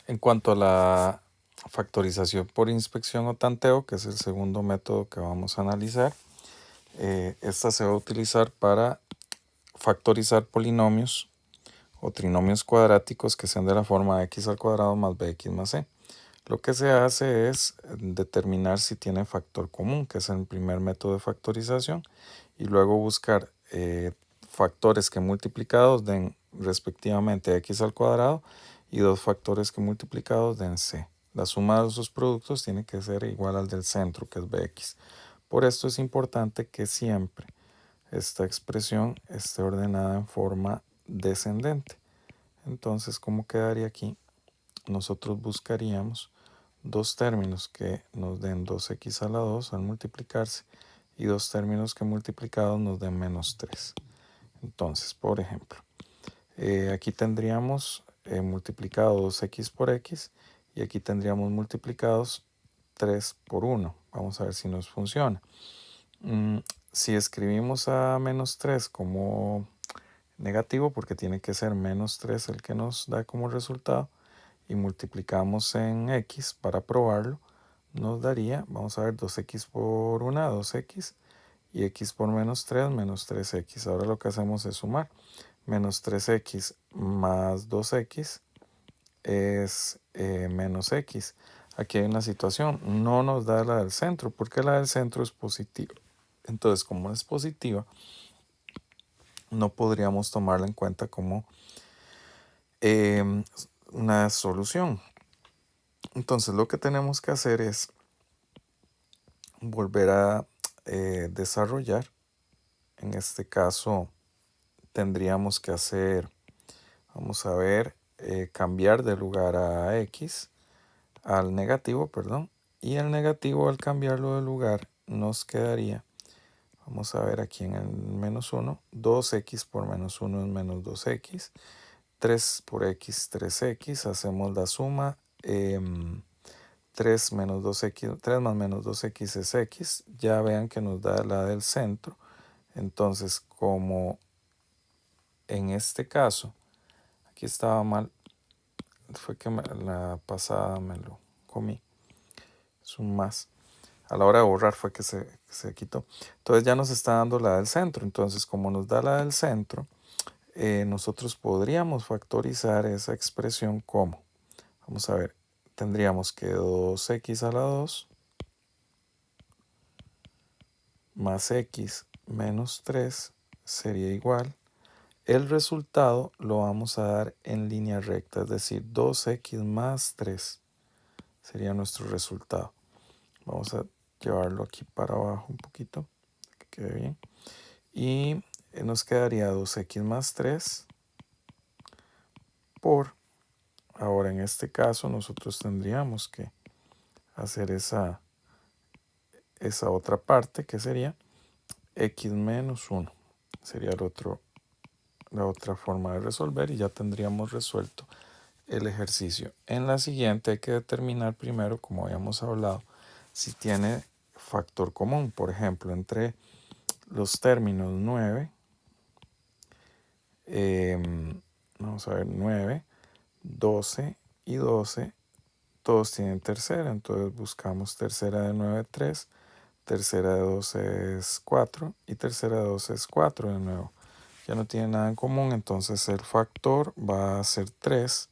En cuanto a la factorización por inspección o tanteo, que es el segundo método que vamos a analizar, esta se va a utilizar para factorizar polinomios o trinomios cuadráticos que sean de la forma x al cuadrado más bx más c. Lo que se hace es determinar si tiene factor común, que es el primer método de factorización, y luego buscar factores que multiplicados den respectivamente x al cuadrado y dos factores que multiplicados den c. La suma de sus productos tiene que ser igual al del centro, que es bx. Por esto es importante que siempre esta expresión esté ordenada en forma descendente. Entonces, ¿cómo quedaría aquí? Nosotros buscaríamos dos términos que nos den 2x a la 2 al multiplicarse y dos términos que multiplicados nos den menos 3. Entonces, por ejemplo, aquí tendríamos multiplicado 2x por x y aquí tendríamos multiplicados 3 por 1. Vamos a ver si nos funciona. Si escribimos a menos 3 como negativo, porque tiene que ser menos 3 el que nos da como resultado, y multiplicamos en x para probarlo, nos daría, vamos a ver, 2x por 1, 2x, y x por menos 3, menos 3x. Ahora lo que hacemos es sumar. Menos 3x más 2x es menos x. Aquí hay una situación, no nos da la del centro, porque la del centro es positiva. Entonces, como es positiva, no podríamos tomarla en cuenta como una solución. Entonces, lo que tenemos que hacer es volver a desarrollar. En este caso, tendríamos que hacer, vamos a ver, cambiar de lugar a x, al negativo, perdón, y el negativo al cambiarlo de lugar nos quedaría, vamos a ver aquí en el menos 1, 2x por menos 1 es menos 2x, 3 por x, 3x, hacemos la suma, 3 menos 2x, 3 más menos 2x es x, ya vean que nos da la del centro. Entonces, como en este caso, aquí estaba mal, fue que la pasada me lo comí, es un más. A la hora de borrar fue que se quitó. Entonces ya nos está dando la del centro. Entonces, como nos da la del centro, nosotros podríamos factorizar esa expresión como, vamos a ver, tendríamos que 2x a la 2 más x menos 3 sería igual. El resultado lo vamos a dar en línea recta, es decir, 2x más 3 sería nuestro resultado. Vamos a llevarlo aquí para abajo un poquito, que quede bien. Y nos quedaría 2x más 3 por, ahora en este caso nosotros tendríamos que hacer esa otra parte que sería x menos 1. Sería la otra forma de resolver y ya tendríamos resuelto el ejercicio. En la siguiente hay que determinar primero, como habíamos hablado, si tiene factor común. Por ejemplo, entre los términos 9, vamos a ver, 9, 12 y 12, todos tienen tercera. Entonces buscamos tercera de 9, 3, tercera de 12 es 4 y tercera de 12 es 4 de nuevo. Ya no tiene nada en común, entonces el factor va a ser 3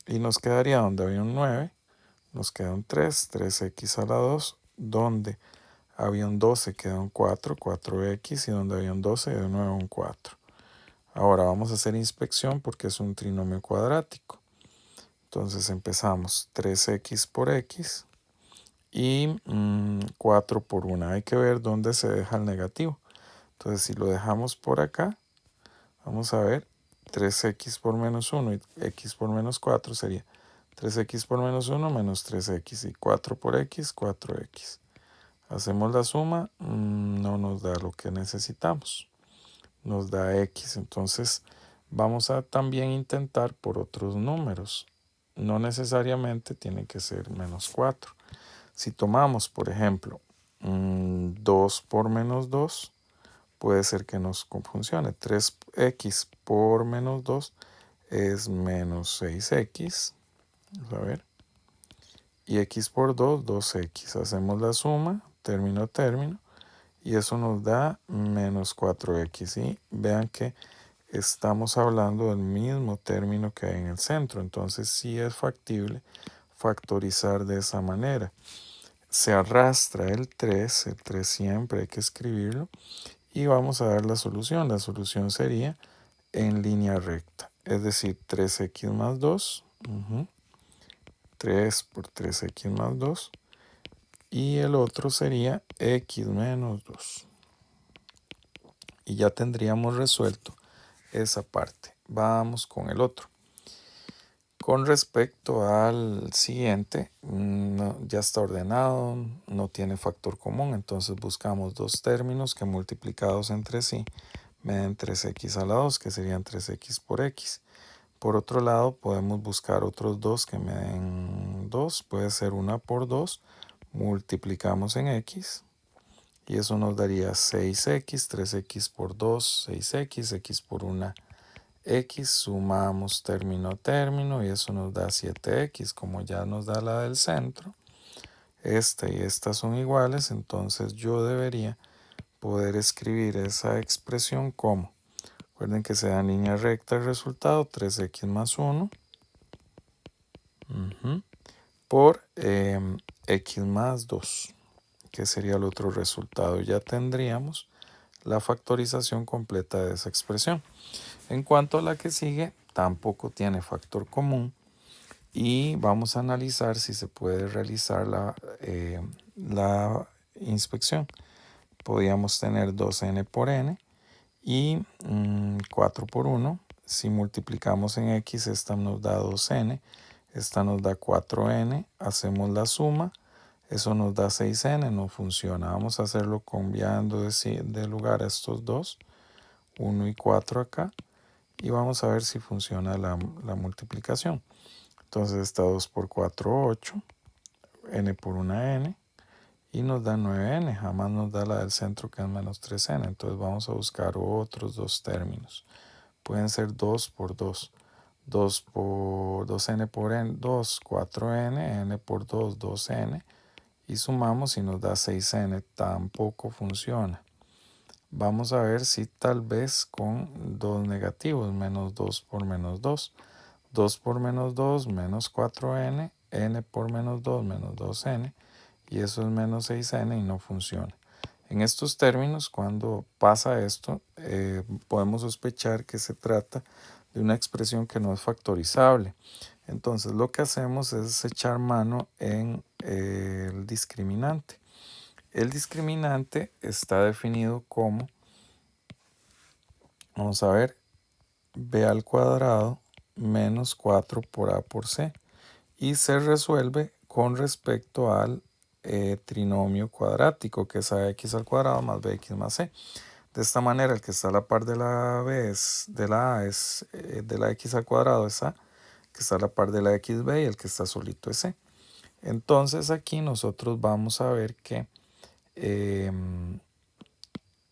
y nos quedaría donde había un 9, nos queda un 3, 3x a la 2, donde había un 12 queda un 4, 4x y donde había un 12 de nuevo un 4. Ahora vamos a hacer inspección porque es un trinomio cuadrático. Entonces empezamos 3x por x y 4 por 1. Hay que ver dónde se deja el negativo. Entonces si lo dejamos por acá, vamos a ver 3x por menos 1 y x por menos 4 sería 3x por menos 1 menos 3x y 4 por x, 4x. Hacemos la suma, no nos da lo que necesitamos, nos da x. Entonces vamos a también intentar por otros números. No necesariamente tiene que ser menos 4. Si tomamos, por ejemplo, 2 por menos 2, puede ser que nos funcione. 3x por menos 2 es menos 6x. Vamos a ver. Y x por 2, 2x. Hacemos la suma, término a término. Y eso nos da menos 4x. Y vean que estamos hablando del mismo término que hay en el centro. Entonces sí es factible factorizar de esa manera. Se arrastra el 3 siempre hay que escribirlo. Y vamos a dar la solución. La solución sería en línea recta. Es decir, 3x más 2. 3 por 3x más 2. Y el otro sería x menos 2. Y ya tendríamos resuelto esa parte. Vamos con el otro. Con respecto al siguiente, ya está ordenado, no tiene factor común, entonces buscamos dos términos que multiplicados entre sí me den 3x a la 2, que serían 3x por x. Por otro lado, podemos buscar otros dos que me den 2, puede ser 1 por 2, multiplicamos en x, y eso nos daría 6x, 3x por 2, 6x, x por 1, x, sumamos término a término y eso nos da 7x, como ya nos da la del centro. Esta y esta son iguales, entonces yo debería poder escribir esa expresión como, recuerden que se da en línea recta el resultado, 3x más 1 por x más 2, que sería el otro resultado. Ya tendríamos la factorización completa de esa expresión. En cuanto a la que sigue, tampoco tiene factor común y vamos a analizar si se puede realizar la inspección. Podríamos tener 2n por n y 4 por 1. Si multiplicamos en x, esta nos da 2n, esta nos da 4n, hacemos la suma, eso nos da 6n, no funciona. Vamos a hacerlo cambiando de lugar a estos dos, 1 y 4 acá, y vamos a ver si funciona la multiplicación. Entonces está 2 por 4, 8, n por 1, n, y nos da 9n, jamás nos da la del centro que es menos 3n, entonces vamos a buscar otros dos términos. Pueden ser 2 por 2, 2n por n, 2, 4n, n por 2, 2n, y sumamos y nos da 6n, tampoco funciona. Vamos a ver si tal vez con dos negativos, menos 2 por menos 2. 2 por menos 2, menos 4n, n por menos 2, menos 2n, y eso es menos 6n y no funciona. En estos términos, cuando pasa esto, podemos sospechar que se trata de una expresión que no es factorizable. Entonces lo que hacemos es echar mano en el discriminante. El discriminante está definido como, vamos a ver, b al cuadrado menos 4 por a por c, y se resuelve con respecto al trinomio cuadrático, que es ax al cuadrado más bx más c. De esta manera, el que está a la par de la b es de la a, es de la x al cuadrado es a, que está a la par de la xb, y el que está solito es c. Entonces aquí nosotros vamos a ver que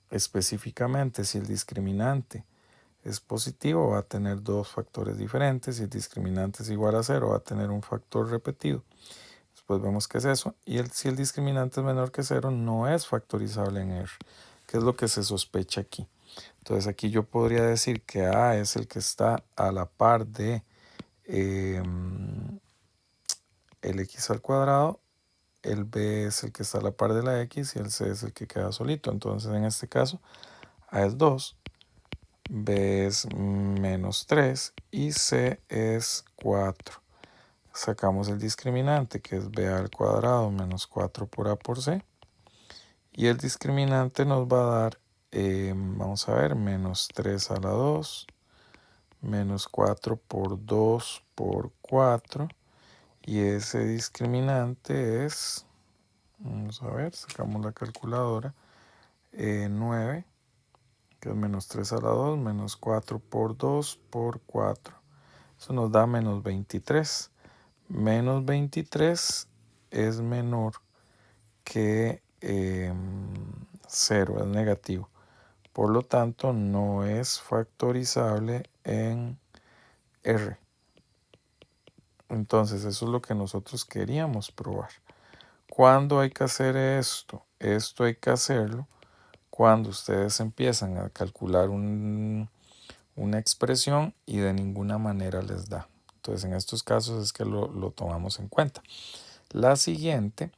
específicamente si el discriminante es positivo, va a tener dos factores diferentes. Si el discriminante es igual a 0, va a tener un factor repetido. Después vemos qué es eso. Y si el discriminante es menor que 0, no es factorizable en R, que es lo que se sospecha aquí. Entonces aquí yo podría decir que A es el que está a la par de el x al cuadrado, el B es el que está a la par de la x y el C es el que queda solito. Entonces en este caso A es 2, B es menos 3 y C es 4. Sacamos el discriminante, que es b al cuadrado menos 4 por a por c. Y el discriminante nos va a dar, vamos a ver, menos 3 a la 2, menos 4 por 2 por 4. Y ese discriminante es, vamos a ver, sacamos la calculadora, 9, que es menos 3 a la 2, menos 4 por 2 por 4. Eso nos da menos 23. Menos 23 es menor que 0, es negativo. Por lo tanto, no es factorizable en R. Entonces, eso es lo que nosotros queríamos probar. ¿Cuándo hay que hacer esto? Esto hay que hacerlo cuando ustedes empiezan a calcular una expresión y de ninguna manera les da. Entonces, en estos casos es que lo tomamos en cuenta. La siguiente,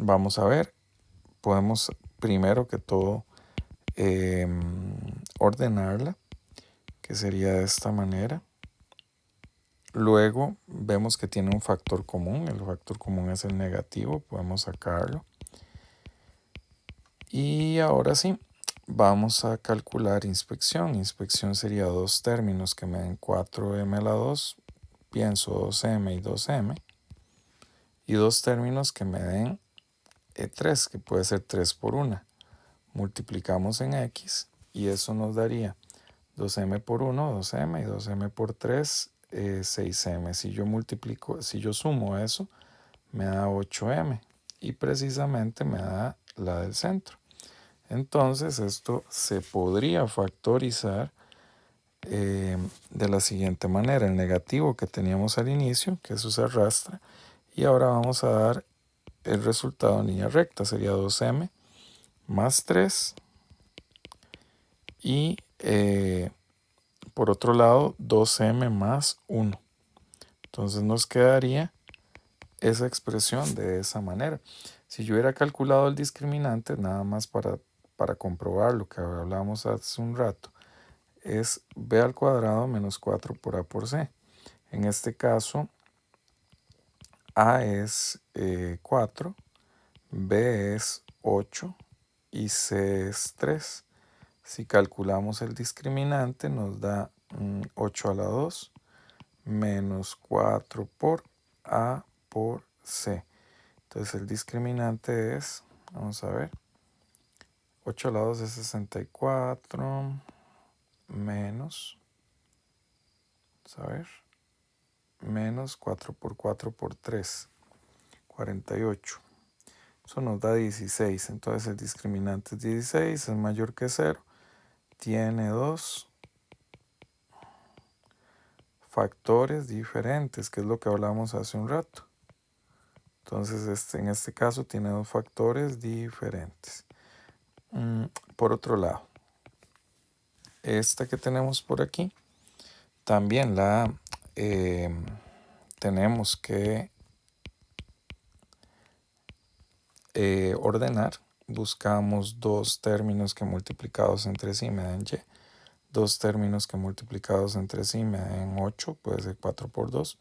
vamos a ver, podemos primero que todo ordenarla, que sería de esta manera. Luego vemos que tiene un factor común, el factor común es el negativo, podemos sacarlo. Y ahora sí, vamos a calcular inspección. Inspección sería dos términos que me den 4m a la 2, pienso 2m y 2m. Y dos términos que me den 3, que puede ser 3 por 1. Multiplicamos en x y eso nos daría 2m por 1, 2m, y 2m por 3, 6m. Si yo sumo eso, me da 8m y precisamente me da la del centro. Entonces esto se podría factorizar de la siguiente manera. El negativo que teníamos al inicio, que eso se arrastra, y ahora vamos a dar el resultado en línea recta. Sería 2m más 3 y por otro lado 2m más 1. Entonces nos quedaría esa expresión de esa manera. Si yo hubiera calculado el discriminante, nada más para comprobar lo que hablábamos hace un rato, es b al cuadrado menos 4 por a por c. En este caso, a es 4, b es 8 y c es 3. Si calculamos el discriminante, nos da 8 a la 2 menos 4 por a por c. Entonces el discriminante es, vamos a ver, 8 a la 2 es 64 menos, vamos a ver, menos 4 por 4 por 3, 48. Eso nos da 16. Entonces el discriminante es 16, es mayor que 0. Tiene dos factores diferentes, que es lo que hablamos hace un rato. Entonces en este caso tiene dos factores diferentes. Por otro lado, esta que tenemos por aquí, también la tenemos que ordenar. Buscamos dos términos que multiplicados entre sí me dan y. Dos términos que multiplicados entre sí me dan 8, puede ser 4 por 2.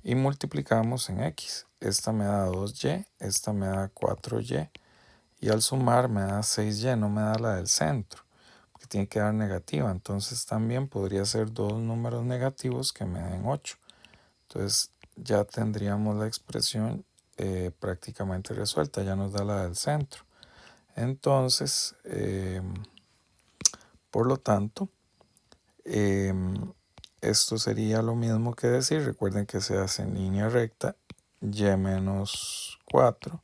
Y multiplicamos en x. Esta me da 2y, esta me da 4y. Y al sumar me da 6y, no me da la del centro, porque tiene que dar negativa. Entonces también podría ser dos números negativos que me den 8. Entonces ya tendríamos la expresión prácticamente resuelta, ya nos da la del centro. Entonces, por lo tanto, esto sería lo mismo que decir, recuerden que se hace en línea recta, y menos 4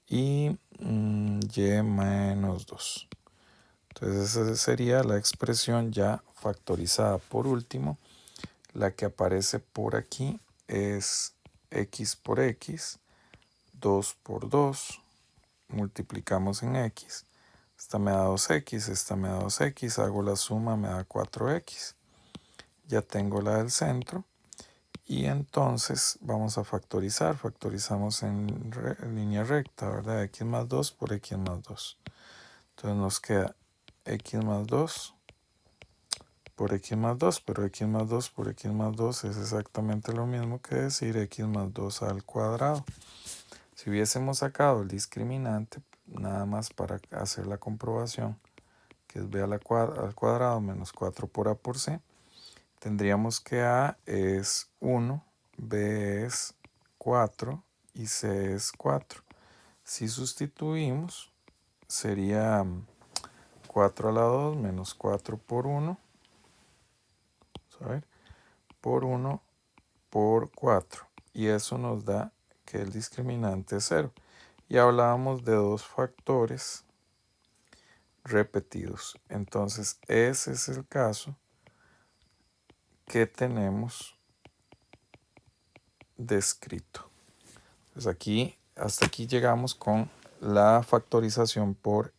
y y menos 2. Entonces esa sería la expresión ya factorizada. Por último, la que aparece por aquí es x por x, 2 por 2, multiplicamos en x. Esta me da 2x, esta me da 2x, hago la suma, me da 4x. Ya tengo la del centro. Y entonces vamos a factorizar. Factorizamos en línea recta, ¿verdad? X más 2 por x más 2. Entonces nos queda x más 2 por x más 2, pero x más 2 por x más 2 es exactamente lo mismo que decir x más 2 al cuadrado. Si hubiésemos sacado el discriminante, nada más para hacer la comprobación, que es b al cuadrado menos 4 por a por c, tendríamos que a es 1, b es 4 y c es 4. Si sustituimos, sería 4 a la 2 menos 4 por 1, a ver, por 1 por 4. Y eso nos da que el discriminante es 0. Y hablábamos de dos factores repetidos. Entonces, ese es el caso que tenemos descrito. Pues aquí, hasta aquí llegamos con la factorización por